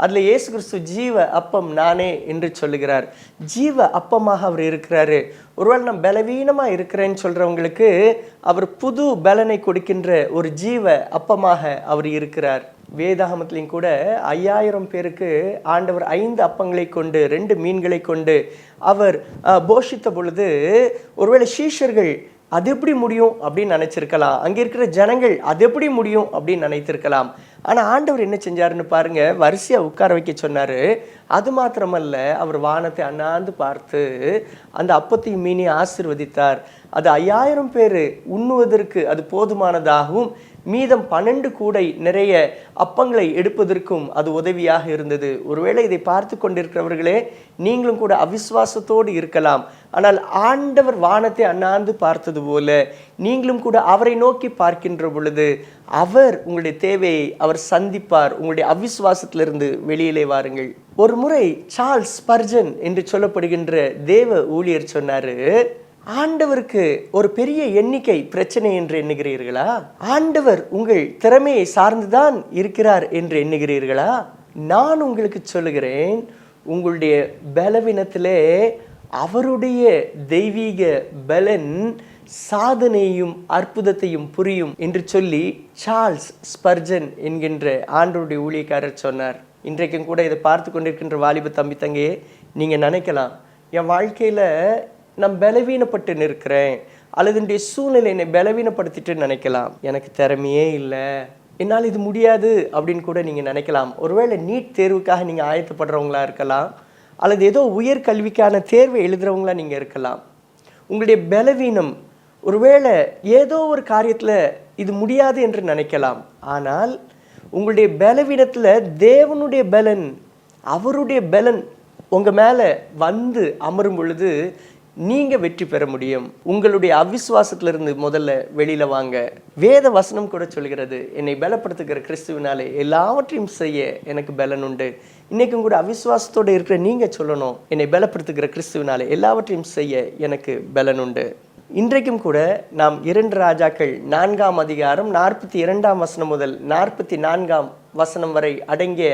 அதில் இயேசு கிறிஸ்து ஜீவ அப்பம் நானே என்று சொல்லுகிறார். ஜீவ அப்பமாக அவர் இருக்கிறாரு. ஒருவேளை நான் பலவீனமாக இருக்கிறேன்னு சொல்கிறவங்களுக்கு அவர் புது பலனை கொடுக்கின்ற ஒரு ஜீவ அப்பமாக அவர் இருக்கிறார். வேதாகமத்திலையும் கூட 5000 பேருக்கு ஆண்டவர் 5 அப்பங்களை கொண்டு 2 மீன்களை கொண்டு அவர் போஷித்த பொழுது ஒருவேளை சீஷர்கள் அது எப்படி முடியும் அப்படின்னு நினைச்சிருக்கலாம். அங்கே இருக்கிற ஜனங்கள் அது எப்படி முடியும் அப்படின்னு நினைத்திருக்கலாம். ஆனால் ஆண்டவர் என்ன செஞ்சாருன்னு பாருங்க, வரிசையாக உட்கார வைக்க சொன்னாரு. அது மாத்திரமல்ல, அவர் வானத்தை அண்ணாந்து பார்த்து அந்த அப்பத்தையும் மீனையும் ஆசீர்வதித்தார். அது 5000 பேர் உண்ணுவதற்கு அது போதுமானதாகவும் மீதம் 12 கூடை நிறைய அப்பங்களை எடுப்பதற்கும் அது உதவியாக இருந்தது. ஒருவேளை இதை பார்த்து கொண்டிருக்கிறவர்களே, நீங்களும் கூட அவிசுவாசத்தோடு இருக்கலாம். ஆனால் ஆண்டவர் வானத்தை அண்ணாந்து பார்த்தது போல நீங்களும் கூட அவரை நோக்கி பார்க்கின்ற பொழுது அவர் உங்களுடைய தேவையை அவர் சந்திப்பார். உங்களுடைய அவிசுவாசத்திலிருந்து வெளியிலே வாருங்கள். ஒரு முறை சார்ல்ஸ் ஸ்பர்ஜன் என்று சொல்லப்படுகின்ற தேவ ஊழியர் சொன்னாரு, ஆண்டவருக்கு ஒரு பெரிய எண்ணிக்கை பிரச்சனை என்று எண்ணுகிறீர்களா? ஆண்டவர் உங்கள் திறமையை சார்ந்துதான் இருக்கிறார் என்று எண்ணுகிறீர்களா? நான் உங்களுக்கு சொல்லுகிறேன், உங்களுடைய பலவீனத்திலே அவருடைய தெய்வீக பலன் சாதனையும் அற்புதத்தையும் புரியும் என்று சொல்லி சார்ல்ஸ் ஸ்பர்ஜன் என்கின்ற ஆண்டவருடைய ஊழியக்காரர் சொன்னார். இன்றைக்கும் கூட இதை பார்த்து கொண்டிருக்கின்ற வாலிப தம்பி தங்கையே, நீங்கள் நினைக்கலாம், என் வாழ்க்கையில் நான் பலவீனப்பட்டு நிற்கிறேன் அல்லது என்னுடைய சூழ்நிலை என்னை பலவீனப்படுத்திட்டு நினைக்கலாம். எனக்கு திறமையே இல்லை, என்னால் இது முடியாது அப்படின்னு கூட நீங்கள் நினைக்கலாம். ஒருவேளை நீட் தேர்வுக்காக நீங்கள் ஆயத்தப்படுறவங்களா இருக்கலாம், அல்லது ஏதோ உயர்கல்விக்கான தேர்வை எழுதுகிறவங்களா நீங்கள் இருக்கலாம். உங்களுடைய பலவீனம் ஒருவேளை ஏதோ ஒரு காரியத்தில் இது முடியாது என்று நினைக்கலாம். ஆனால் உங்களுடைய பலவீனத்தில் தேவனுடைய பலன், அவருடைய பலன் உங்கள் மேலே வந்து அமரும் பொழுது நீங்கள் வெற்றி பெற முடியும். உங்களுடைய அவிசுவாசத்திலிருந்து முதல்ல வெளியில் வாங்க. வேத வசனம் கூட சொல்கிறது, என்னை பலப்படுத்துகிற கிறிஸ்துவினாலே எல்லாவற்றையும் செய்ய எனக்கு பலன் உண்டு. இன்றைக்கும் கூட அவிசுவாசத்தோடு இருக்கிற நீங்கள் சொல்லணும், என்னை பலப்படுத்துகிற கிறிஸ்துவினாலே எல்லாவற்றையும் செய்ய எனக்கு பலன் உண்டு. இன்றைக்கும் கூட நாம் 2 ராஜாக்கள் 4ஆம் அதிகாரம் 42ஆம் வசனம் முதல் 44ஆம் வசனம் வரை அடங்கிய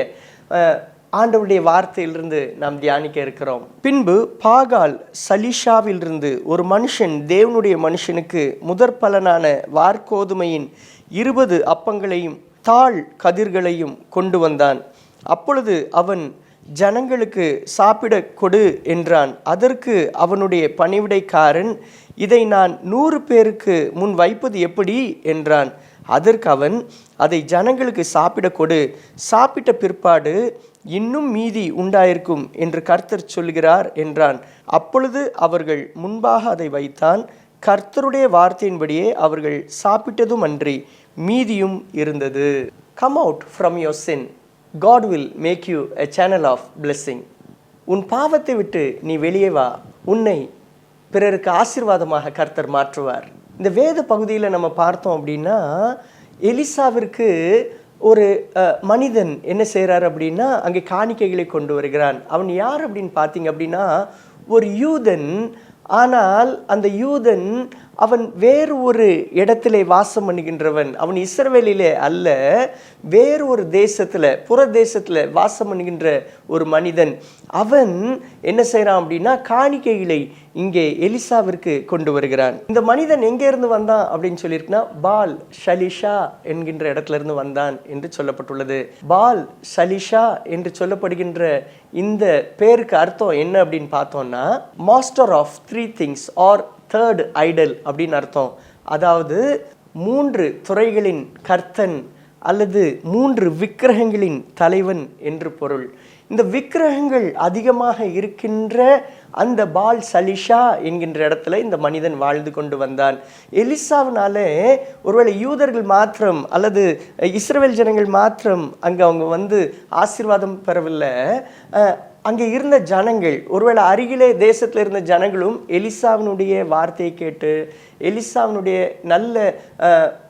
ஆண்டவருடைய வார்த்தையிலிருந்து நாம் தியானிக்க இருக்கிறோம். பின்பு பாகால் சலிஷாவிலிருந்து ஒரு மனுஷன் தேவனுடைய மனுஷனுக்கு முதற் பலனான வார்கோதுமையின் 20 அப்பங்களையும் தாழ் கதிர்களையும் கொண்டு வந்தான். அப்பொழுது அவன் ஜனங்களுக்கு சாப்பிட கொடு என்றான். அதற்கு அவனுடைய பணிவிடைக்காரன், இதை நான் 100 பேருக்கு முன் வைப்பது எப்படி என்றான். அதற்கு அவன், அதை ஜனங்களுக்கு சாப்பிட கொடு, சாப்பிட்ட பிற்பாடு இன்னும் மீதி உண்டாயிருக்கும் என்று கர்த்தர் சொல்கிறார் என்றான். அப்பொழுது அவர்கள் முன்பாக அதை வைத்தான். கர்த்தருடைய வார்த்தையின்படியே அவர்கள் சாப்பிட்டதும் அன்றி மீதியும் இருந்தது. Come out from your sin. God will make you a channel of blessing. உன் பாவத்தை விட்டு நீ வெளியே வா, உன்னை பிறருக்கு ஆசீர்வாதமாக கர்த்தர் மாற்றுவார். இந்த வேத பகுதியில் நம்ம பார்த்தோம் அப்படின்னா, எலிசாவிற்கு ஒரு மனிதன் என்ன செய்கிறார் அப்படின்னா, அங்கே காணிக்கைகளை கொண்டு வருகிறான். அவன் யார் அப்படின்னு பார்த்தீங்க அப்படின்னா, ஒரு யூதன். ஆனால் அந்த யூதன் அவன் வேறு ஒரு இடத்திலே வாசம் பண்ணுகின்றவன். அவன் இஸ்ரவேலிலே அல்ல, வேறு ஒரு தேசத்தில், புற தேசத்தில் வாசம் பண்ணுகின்ற ஒரு மனிதன். அவன் என்ன செய்கிறான் அப்படின்னா, காணிக்கைகளை இங்கே எலிசாவிற்கு கொண்டு வருகிறான். இந்த மனிதன் எங்கேருந்து வந்தான் அப்படின்னு சொல்லியிருக்குன்னா, பால் ஷலிஷா என்கின்ற இடத்துல இருந்து வந்தான் என்று சொல்லப்பட்டுள்ளது. பால் ஷலிஷா என்று சொல்லப்படுகின்ற இந்த பேருக்கு அர்த்தம் என்ன அப்படின்னு பார்த்தோம்னா, master of 3 things or third idol அப்படின்னு அர்த்தம். அதாவது 3 துறைகளின் கர்த்தன் அல்லது 3 விக்கிரகங்களின் தலைவன் என்று பொருள். இந்த விக்கிரகங்கள் அதிகமாக இருக்கின்ற அந்த பால் சலிஷா என்கின்ற இடத்துல இந்த மனிதன் வாழ்ந்து கொண்டு வந்தான். எலிசாவினாலே ஒருவேளை யூதர்கள் மாத்திரம் அல்லது இஸ்ரவேல் ஜனங்கள் மாத்திரம் அங்கே அவங்க வந்து ஆசீர்வாதம் பெறவில்லை. அங்கே இருந்த ஜனங்கள், ஒருவேளை அருகிலே தேசத்தில் இருந்த ஜனங்களும் எலிசாவினுடைய வார்த்தையை கேட்டு எலிசாவினுடைய நல்ல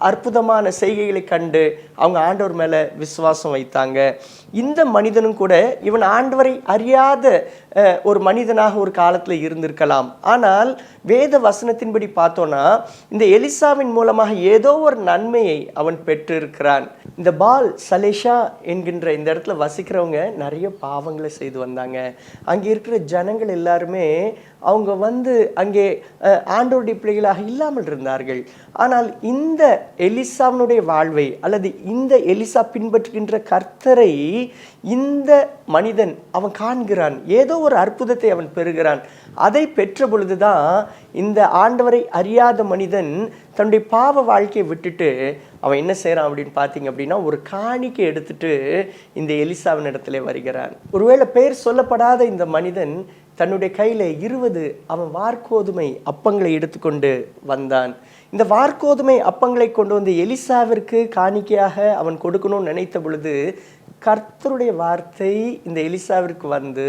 அற்புதமான செய்கைகளை கண்டு அவங்க ஆண்டவர் மேலே விசுவாசம் வைத்தாங்க. இந்த மனிதனும் கூட இவன் ஆண்டவரை அறியாத ஒரு மனிதனாக ஒரு காலத்தில் இருந்திருக்கலாம். ஆனால் வேத வசனத்தின்படி பார்த்தோன்னா இந்த எலிசாவின் மூலமாக ஏதோ ஒரு நன்மையை அவன் பெற்றிருக்கிறான். இந்த பால் சலேஷா என்கின்ற இந்த இடத்துல வசிக்கிறவங்க நிறைய பாவங்களை செய்து வந்தாங்க. அங்கே இருக்கிற ஜனங்கள் எல்லாருமே அவங்க அங்கே ஆண்டவருடைய பிள்ளைகளாக இல்லாமல் இருந்தார்கள். ஆனால் இந்த எலிசாவினுடைய வாழ்வை அல்லது இந்த எலிசா பின்பற்றுகின்ற கர்த்தரை இந்த மனிதன் அவன் காண்கிறான். ஏதோ ஒரு அற்புதத்தை அவன் பெறுகிறான். அதை பெற்ற பொழுதுதான் இந்த ஆண்டவரை அறியாத மனிதன் தன்னுடைய பாவ வாழ்க்கையை விட்டுட்டு அவன் என்ன செய்கிறான் அப்படின்னு பார்த்தீங்க அப்படின்னா ஒரு காணிக்கை எடுத்துட்டு இந்த எலிசாவின் இடத்துல வருகிறான். ஒருவேளை பெயர் சொல்லப்படாத இந்த மனிதன் தன்னுடைய கையில் 20 அவன் வார்கோதுமை அப்பங்களை எடுத்துக்கொண்டு வந்தான். இந்த வார்கோதுமை அப்பங்களை கொண்டு வந்து எலிசாவிற்கு காணிக்கையாக அவன் கொடுக்கணும்னு நினைத்த பொழுது கர்த்தருடைய வார்த்தை இந்த எலிசாவிற்கு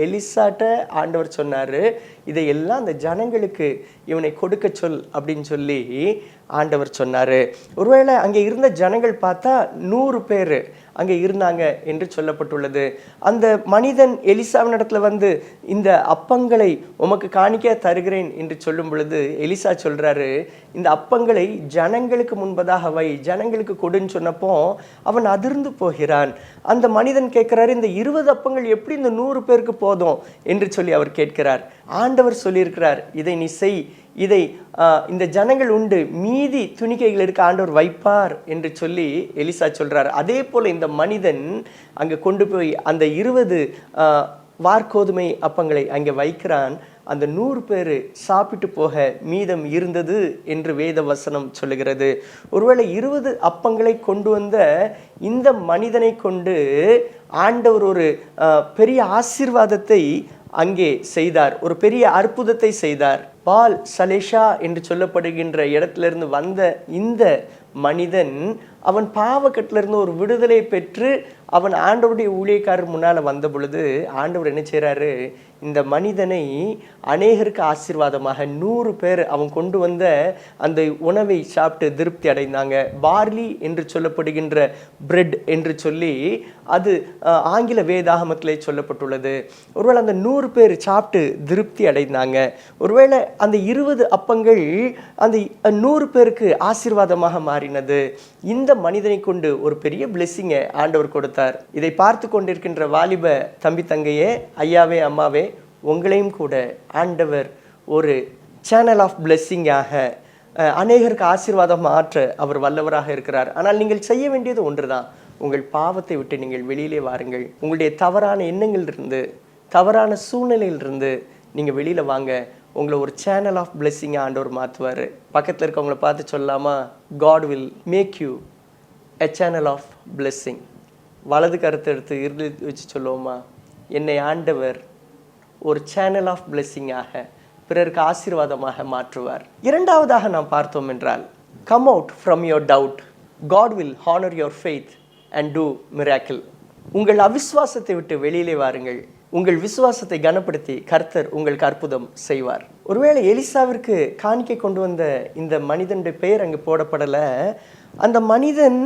எலிசாட்ட ஆண்டவர் சொன்னார், இதையெல்லாம் அந்த ஜனங்களுக்கு இவனை கொடுக்க சொல் அப்படின்னு சொல்லி ஆண்டவர் சொன்னார். ஒருவேளை அங்கே இருந்த ஜனங்கள் பார்த்தா 100 பேர் அங்கே இருந்தாங்க என்று சொல்லப்பட்டுள்ளது. அந்த மனிதன் எலிசாவின் இடத்துல இந்த அப்பங்களை உமக்கு காணிக்க தருகிறேன் என்று சொல்லும் பொழுது எலிசா சொல்றாரு, இந்த அப்பங்களை ஜனங்களுக்கு முன்பதாக வை, ஜனங்களுக்கு கொடுன்னு சொன்னப்போ அவன் அதிர்ந்து போகிறான். அந்த மனிதன் கேட்கிறாரு, இந்த 20 அப்பங்கள் எப்படி இந்த 100 பேருக்கு போதும் என்று சொல்லி அவர் கேட்கிறார். ஆண்டவர் சொல்லியிருக்கிறார், இதை நீ செய், இதை இந்த ஜனங்கள் உண்டு, மீதி துணிக்கைகள் இருக்க ஆண்டவர் வைப்பார் என்று சொல்லி எலிசா சொல்றார். அதே போல இந்த மனிதன் அங்கே கொண்டு போய் அந்த 20 வார்கோதுமை அப்பங்களை அங்கே வைக்கிறான். அந்த 100 பேர் சாப்பிட்டு போக மீதம் இருந்தது என்று வேத வசனம் சொல்லுகிறது. ஒருவேளை 20 அப்பங்களை கொண்டு வந்த இந்த மனிதனை கொண்டு ஆண்டவர் ஒரு பெரிய ஆசீர்வாதத்தை அங்கே செய்தார், ஒரு பெரிய அற்புதத்தை செய்தார். பால் சலேஷா என்று சொல்லப்படுகின்ற இடத்திலிருந்து வந்த இந்த மனிதன் அவன் பாவக்கட்டிலிருந்து ஒரு விடுதலை பெற்று அவன் ஆண்டவருடைய ஊழியக்காரர் முன்னால் வந்த பொழுது ஆண்டவர் என்ன செய்கிறாரு, இந்த மனிதனை அநேகருக்கு ஆசீர்வாதமாக 100 பேர் அவன் கொண்டு வந்த அந்த உணவை சாப்பிட்டு திருப்தி அடைந்தாங்க. பார்லி என்று சொல்லப்படுகின்ற பிரெட் என்று சொல்லி அது ஆங்கில வேதாகமத்திலே சொல்லப்பட்டுள்ளது. ஒருவேளை அந்த 100 பேர் சாப்பிட்டு திருப்தி அடைந்தாங்க. ஒருவேளை அந்த 20 அப்பங்கள் அந்த 100 பேருக்கு ஆசீர்வாதமாக மாறினது. இந்த மனிதனை கொண்டு ஒரு பெரிய பிளெஸ்ஸிங்கை ஆண்டவர் கொடுத்தார். இதை பார்த்து கொண்டிருக்கின்ற வாலிப தம்பி தங்கையே, ஐயாவே அம்மாவே, உங்களையும் கூட ஆண்டவர் ஒரு சேனல் ஆஃப் பிளெஸ்ஸிங்காக அநேகருக்கு ஆசீர்வாதம் மாற்ற அவர் வல்லவராக இருக்கிறார். ஆனால் நீங்கள் செய்ய வேண்டியது ஒன்றுதான், உங்கள் பாவத்தை விட்டு நீங்கள் வெளியிலே வாருங்கள். உங்களுடைய தவறான எண்ணங்களிலிருந்து, தவறான சூழ்நிலையிலிருந்து நீங்கள் வெளியில் வாங்க. உங்களை ஒரு சேனல் ஆஃப் பிளெஸ்ஸிங்கை ஆண்டவர் மாற்றுவார். பக்கத்தில் இருக்கவங்களை பார்த்து சொல்லலாமா, God will make you a channel of blessing. வலது கருத்தை எடுத்து இறுதி வச்சு சொல்லுவோமா, என்னை ஆண்டவர் ஒரு சேனல் ஆஃப் பிளெஸ்ஸிங்காக பிறருக்கு ஆசீர்வாதமாக மாற்றுவார். இரண்டாவதாக நாம் பார்த்தோம் என்றால், come out from your doubt, God will honour your faith and do miracle. உங்கள் அவிசுவாசத்தை விட்டு வெளியிலே வாருங்கள். உங்கள் விசுவாசத்தை கனப்படுத்தி கர்த்தர் உங்களுக்கு அற்புதம் செய்வார். ஒருவேளை எலிசாவிற்கு காணிக்கை கொண்டு வந்த இந்த மனிதனுடைய பெயர் அங்கே போடப்படலை. அந்த மனிதன்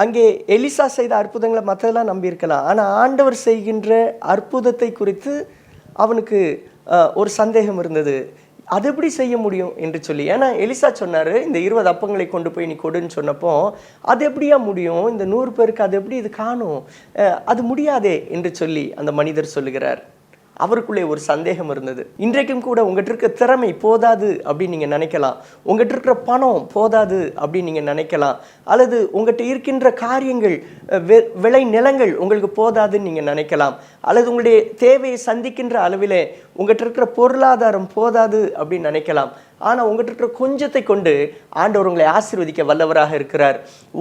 அங்கே எலிசா செய்த அற்புதங்களை மற்றதெல்லாம் நம்பியிருக்கலாம். ஆனால் ஆண்டவர் செய்கின்ற அற்புதத்தை குறித்து அவனுக்கு ஒரு சந்தேகம் இருந்தது. அது எப்படி செய்ய முடியும் என்று சொல்லி. ஏன்னா எலிசா சொன்னார், இந்த 20 அப்பங்களை கொண்டு போய் நீ கொடுன்னு சொன்னப்போ, அது எப்படியா முடியும், இந்த 100 பேருக்கு அது எப்படி இது காணும், அது முடியாதே என்று சொல்லி அந்த மனிதர் சொல்லுகிறார். அவருக்குள்ளே ஒரு சந்தேகம் இருந்தது. இன்றைக்கும் கூட உங்கள்கிட்ட இருக்க திறமை போதாது அப்படின்னு நீங்கள் நினைக்கலாம், உங்கள்கிட்ட இருக்கிற பணம் போதாது அப்படின்னு நீங்கள் நினைக்கலாம், அல்லது உங்கள்கிட்ட இருக்கின்ற காரியங்கள் விளை நிலங்கள் உங்களுக்கு போதாதுன்னு நீங்கள் நினைக்கலாம், அல்லது உங்களுடைய தேவையை சந்திக்கின்ற அளவிலே உங்கள்கிட்ட இருக்கிற பொருளாதாரம் போதாது அப்படின்னு நினைக்கலாம். ஆனால் உங்கள்கிட்ட இருக்கிற கொஞ்சத்தை கொண்டு ஆண்டவர் உங்களை ஆசீர்வதிக்க வல்லவராக இருக்கிறார்.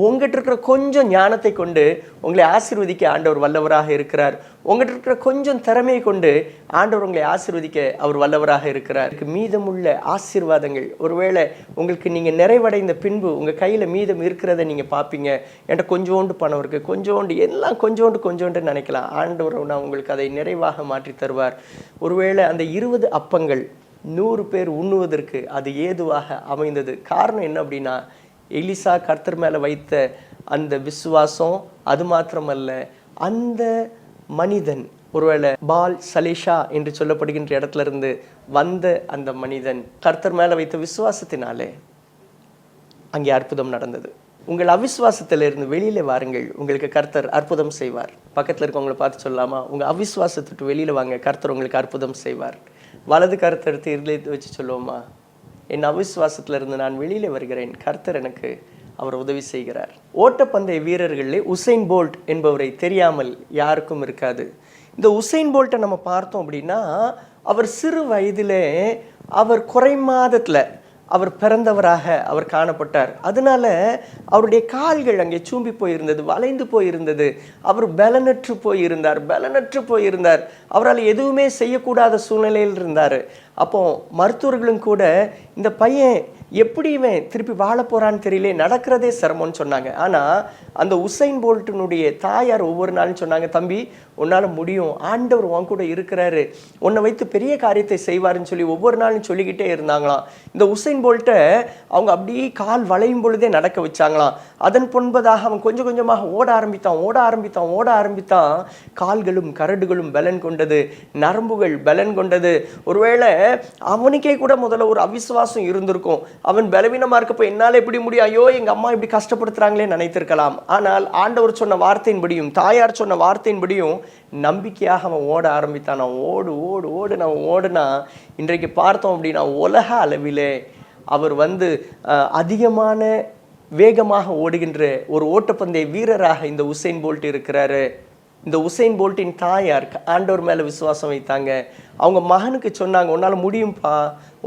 உங்கள்கிட்ட இருக்கிற கொஞ்சம் ஞானத்தை கொண்டு உங்களை ஆசீர்வதிக்க ஆண்டவர் வல்லவராக இருக்கிறார். உங்கள்கிட்ட இருக்கிற கொஞ்சம் திறமையை கொண்டு ஆண்டவர் உங்களை ஆசீர்வதிக்க அவர் வல்லவராக இருக்கிறார். மீதமுள்ள ஆசீர்வாதங்கள் ஒருவேளை உங்களுக்கு நீங்கள் நிறைவடைந்த பின்பு உங்கள் கையில் மீதம் இருக்கிறத நீங்கள் பார்ப்பீங்க. என்கிட்ட கொஞ்சோண்டு பணம் இருக்குது, கொஞ்சோண்டு எல்லாம் கொஞ்சோண்டு நினைக்கலாம். ஆண்டவர் நான் உங்களுக்கு அதை நிறைவாக மாற்றி தருவார். ஒருவேளை அந்த 20 அப்பங்கள் 100 பேர் உண்ணுவதற்கு அது ஏதுவாக அமைந்தது. காரணம் என்ன அப்படின்னா, எலிசா கர்த்தர் மேலே வைத்த அந்த விசுவாசம். அது மாத்திரமல்ல, அந்த மனிதன் ஒருவேளை பால் சலேஷா என்று சொல்லப்படுகின்ற இடத்துல இருந்து வந்த அந்த மனிதன் கர்த்தர் மேல வைத்த விசுவாசத்தினாலே அங்கே அற்புதம் நடந்தது. உங்கள் அவிசுவாசத்திலிருந்து வெளியில வாருங்கள், உங்களுக்கு கர்த்தர் அற்புதம் செய்வார். பக்கத்துல இருக்கவங்களை பார்த்து சொல்லலாமா, உங்க அவிசுவாசத்துக்கு வெளியில வாங்க, கர்த்தர் உங்களுக்கு அற்புதம் செய்வார். வலது கருத்தை எடுத்து இருதயத்தை வச்சு சொல்லுவோமா, என் அவிசுவாசத்திலிருந்து நான் வெளியில வருகிறேன், கர்த்தர் எனக்கு அவர் உதவி செய்கிறார். ஓட்டப்பந்தய வீரர்களிலே உசைன் போல்ட் என்பவரை தெரியாமல் யாருக்கும் இருக்காது. இந்த உசைன் போல்ட்டை நம்ம பார்த்தோம் அப்படின்னா, அவர் சிறு வயதிலே அவர் குறை மாதத்துல அவர் பிறந்தவராக அவர் காணப்பட்டார். அதனால அவருடைய கால்கள் அங்கே சூம்பி போயிருந்தது, வளைந்து போயிருந்தது. அவர் பலனற்று போயிருந்தார். அவரால் எதுவுமே செய்யக்கூடாத சூழ்நிலையில் இருந்தார். அப்போ மருத்துவர்களும் கூட இந்த பையன் எப்படி இவன் திருப்பி வாழ போறான்னு தெரியல, நடக்கிறதே சிரமம்னு சொன்னாங்க. ஆனா அந்த உசைன் போல்ட்டினுடைய தாயார் ஒவ்வொரு நாளும் சொன்னாங்க, தம்பி உன்னால முடியும், ஆண்டவர் உன் கூட இருக்கிறாரு, உன்னை வைத்து பெரிய காரியத்தை செய்வாருன்னு சொல்லி ஒவ்வொரு நாளும் சொல்லிக்கிட்டே இருந்தாங்களாம். இந்த உசைன் போல்ட்டை அவங்க அப்படியே கால் வளையும் பொழுதே நடக்க வச்சாங்களாம். அதன் பொன்பதாக அவன் கொஞ்சம் கொஞ்சமாக ஓட ஆரம்பித்தான். கால்களும் கரடுகளும் பலன் கொண்டது, நரம்புகள் பலன் கொண்டது. ஒருவேளை அவனுக்கே கூட முதல்ல ஒரு அவிசுவாசம் இருந்திருக்கும். அவன் பலவீனமா இருக்கப்ப என்னால எப்படி முடியும், ஐயோ எங்க அம்மா இப்படி கஷ்டப்படுத்துறாங்களே நினைத்திருக்கலாம். ஆனால் ஆண்டவர் சொன்ன வார்த்தையின்படியும் தாயார் சொன்ன வார்த்தையின்படியும் நம்பிக்கையாக அவன் ஓட ஆரம்பித்தான். நான் ஓடுனா இன்றைக்கு பார்த்தோம் அப்படின்னா உலக அளவிலே அவர் அதிகமான வேகமாக ஓடுகின்ற ஒரு ஓட்டப்பந்தய வீரராக இந்த உசைன் போல்ட் இருக்கிறாரு. இந்த உசைன் போல்ட்டின் தாயார் ஆண்டவர் மேலே விசுவாசம் வைத்தாங்க. அவங்க மகனுக்கு சொன்னாங்க, உன்னால் முடியும்ப்பா,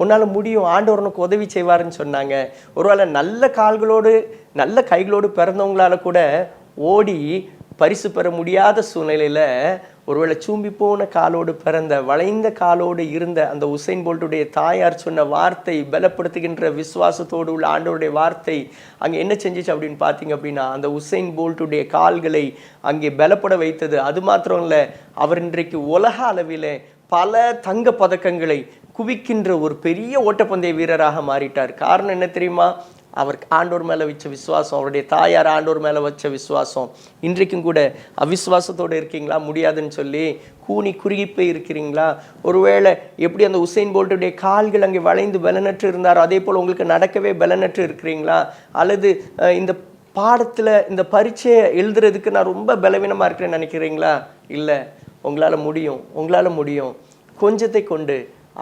உன்னால் முடியும், ஆண்டவர் உனக்கு உதவி செய்வாருன்னு சொன்னாங்க. ஒருவேளை நல்ல கால்களோடு நல்ல கைகளோடு பிறந்தவங்களால கூட ஓடி பரிசு பெற முடியாத சூழ்நிலையில் ஒருவேளை சூம்பி போன காலோடு பிறந்த வளைந்த காலோடு இருந்த அந்த உசைன் போல்ட்டுடைய தாயார் சொன்ன வார்த்தை, பலப்படுத்துகின்ற விசுவாசத்தோடு உள்ள ஆண்டவருடைய வார்த்தை அங்கே என்ன செஞ்சிச்சு அப்படின்னு பார்த்தீங்க அப்படின்னா, அந்த உசைன் போல்ட்டுடைய கால்களை அங்கே பலப்பட வைத்தது. அது மாத்திரம் இல்லை, அவர் இன்றைக்கு உலக அளவில் பல தங்க பதக்கங்களை குவிக்கின்ற ஒரு பெரிய ஓட்டப்பந்தய வீரராக மாறிட்டார். காரணம் என்ன தெரியுமா, அவர் ஆண்டவர் மேலே வச்ச விசுவாசம், அவருடைய தாயார் ஆண்டவர் மேலே வச்ச விசுவாசம். இன்றைக்கும் கூட அவிசுவாசத்தோடு இருக்கீங்களா, முடியாதுன்னு சொல்லி கூனி குறுகி போய் இருக்கிறீங்களா? ஒருவேளை எப்படி அந்த உசைன் போல்ட்டுடைய கால்கள் அங்கே வளைந்து பலனற்று இருந்தாரோ அதே போல் உங்களுக்கு நடக்கவே பலனற்று இருக்கிறீங்களா? அல்லது இந்த பாடத்தில் இந்த பரீட்சையை எழுதுறதுக்கு நான் ரொம்ப பலவீனமாக இருக்கிறேன்னு நினைக்கிறீங்களா? இல்லை, உங்களால் முடியும். கொஞ்சத்தை கொண்டு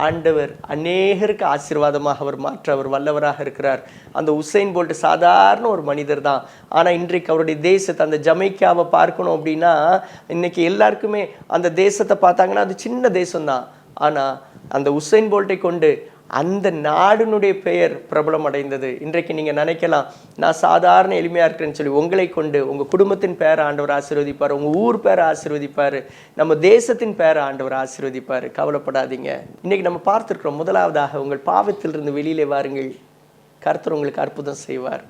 ஆண்டவர் அநேகருக்கு ஆசீர்வாதமாக அவர் மாற்ற அவர் வல்லவராக இருக்கிறார். அந்த உசைன் போல்ட் சாதாரண ஒரு மனிதர் தான். ஆனால் இன்றைக்கு அவருடைய தேசத்தை, அந்த ஜமைக்காவை பார்க்கணும் அப்படின்னா, இன்னைக்கு எல்லாருக்குமே அந்த தேசத்தை பார்த்தாங்கன்னா அது சின்ன தேசம்தான். ஆனால் அந்த உசைன் போல்ட்டை கொண்டு அந்த நாடினுடைய பெயர் பிரபலம் அடைந்தது. இன்றைக்கு நீங்கள் நினைக்கலாம், நான் சாதாரண எளிமையாக இருக்கிறேன்னு சொல்லி உங்களை கொண்டு உங்கள் குடும்பத்தின் பேரை ஆண்டவர் ஆசீர்வதிப்பார், உங்கள் ஊர் பேரை ஆசீர்வதிப்பார், நம்ம தேசத்தின் பேரை ஆண்டவர் ஆசீர்வதிப்பார். கவலைப்படாதீங்க. இன்றைக்கி நம்ம பார்த்துருக்கிறோம், முதலாவதாக உங்கள் பாவத்திலிருந்து வெளியிலே வாருங்கள், கர்த்தர் உங்களுக்கு அற்புதம் செய்வார்.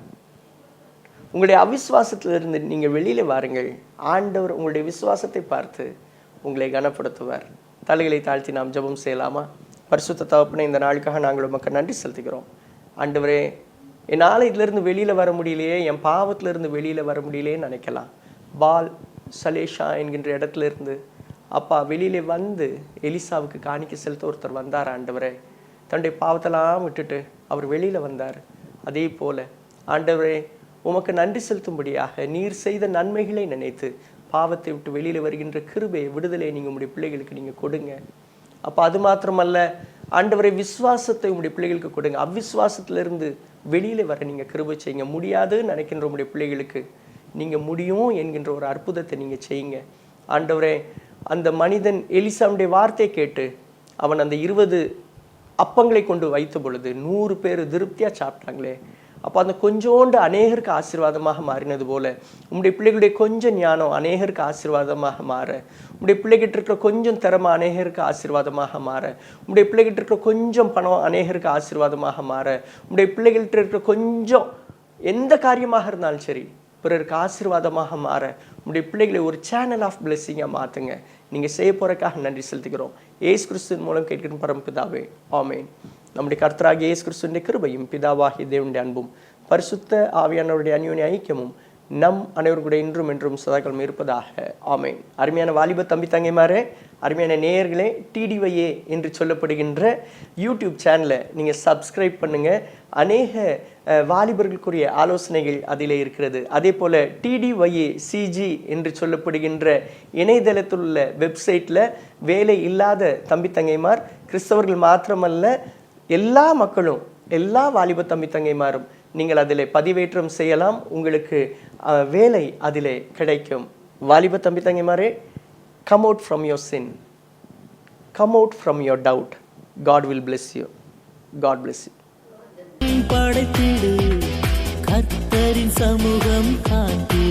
உங்களுடைய அவிசுவாசத்திலிருந்து நீங்கள் வெளியிலே வாருங்கள், ஆண்டவர் உங்களுடைய விசுவாசத்தை பார்த்து உங்களை கனப்படுத்துவார். தலைகளை தாழ்த்தி நாம் ஜெபம் செய்யலாமா? பரிசுத்த தகப்பனே, இந்த நாளுக்காக நாங்கள் உமக்கு நன்றி செலுத்துகிறோம். ஆண்டவரே, என்னால் இதிலிருந்து வெளியில் வர முடியலையே, என் பாவத்திலிருந்து வெளியில் வர முடியலையே நினைக்கலாம். பால் சலேஷா என்கின்ற இடத்துல இருந்து அப்பா வெளியிலே எலிசாவுக்கு காணிக்க செலுத்த ஒருத்தர் வந்தார். ஆண்டவரே, தன்னுடைய பாவத்தெல்லாம் விட்டுட்டு அவர் வெளியில் வந்தார். அதே போல் ஆண்டவரே, உமக்கு நன்றி செலுத்தும்படியாக நீர் செய்த நன்மைகளை நினைத்து பாவத்தை விட்டு வெளியில் வருகின்ற கிருபையை, விடுதலை நீங்கள் உங்களுடைய பிள்ளைகளுக்கு நீங்கள் கொடுங்க. அப்போ அது மாத்திரமல்ல ஆண்டவரை, விசுவாசத்தை உங்களுடைய பிள்ளைகளுக்கு கொடுங்க. அவ்விசுவாசத்திலிருந்து வெளியில் வர நீங்கள் கிருபை செய்யுங்க. முடியாதுன்னு நினைக்கின்ற உங்களுடைய பிள்ளைகளுக்கு நீங்கள் முடியும் என்கின்ற ஒரு அற்புதத்தை நீங்கள் செய்யுங்க. ஆண்டவரே, அந்த மனிதன் எலிசாவுடைய வார்த்தையை கேட்டு அவன் அந்த 20 அப்பங்களை கொண்டு வைத்த பொழுது 100 பேர் திருப்தியாக சாப்பிட்டாங்களே. அப்போ அந்த கொஞ்சோண்டு அநேகருக்கு ஆசீர்வாதமாக மாறினது போல உங்களுடைய பிள்ளைகளுடைய கொஞ்சம் ஞானம் அநேகருக்கு ஆசீர்வாதமாக மாற, உங்களுடைய பிள்ளைகிட்ட இருக்கிற கொஞ்சம் திறமை அநேகருக்கு ஆசீர்வாதமாக மாற, உங்களுடைய பிள்ளைகிட்ட இருக்கிற கொஞ்சம் பணம் அநேகருக்கு ஆசீர்வாதமாக மாற, உங்களுடைய பிள்ளைகள்கிட்ட இருக்கிற கொஞ்சம் எந்த காரியமாக இருந்தாலும் சரி பிறருக்கு ஆசீர்வாதமாக மாற உங்களுடைய பிள்ளைகளை ஒரு சேனல் ஆஃப் பிளெஸிங்காக மாற்றுங்க. நீங்கள் செய்ய போகிறக்காக நன்றி செலுத்துகிறோம். இயேசு கிறிஸ்துவின் மூலம் கேட்கிற பரமபிதாவே, ஆமென். நம்முடைய கர்த்தராகிய இயேசு கிறிஸ்துவின் கிருபையும் பிதாவாகிய தேவனுடைய அன்பும் பரிசுத்த ஆவியானவருடைய அந்யோன்ய ஐக்கியமும் நம் அனைவரும் கூட இன்றும் என்றும் சதாக்காலம் இருப்பதாக. ஆமேன். அருமையான வாலிப தம்பி தங்கைமாரே, அருமையான நேயர்களே, டிடிஒய்ஏ என்று சொல்லப்படுகின்ற யூடியூப் சேனலை நீங்கள் சப்ஸ்கிரைப் பண்ணுங்கள். அநேக வாலிபர்களுக்குரிய ஆலோசனைகள் அதில் இருக்கிறது. அதே போல் டிடிஒய்ஏ சிஜி என்று சொல்லப்படுகின்ற இணையதளத்தில் உள்ள வெப்சைட்டில் வேலை இல்லாத தம்பி தங்கைமார், கிறிஸ்தவர்கள் மாத்திரமல்ல எல்லா மக்களும், எல்லா வாலிப தம்பி தங்கைமாரும் நீங்கள் அதில் பதிவேற்றம் செய்யலாம். உங்களுக்கு வேலை அதிலே கிடைக்கும். வாலிப தம்பி தங்கைமாரே, come out from your sin, come out from your doubt. God will bless you. God bless you. படைத்திடு கர்த்தரின் சமூகம் காத்து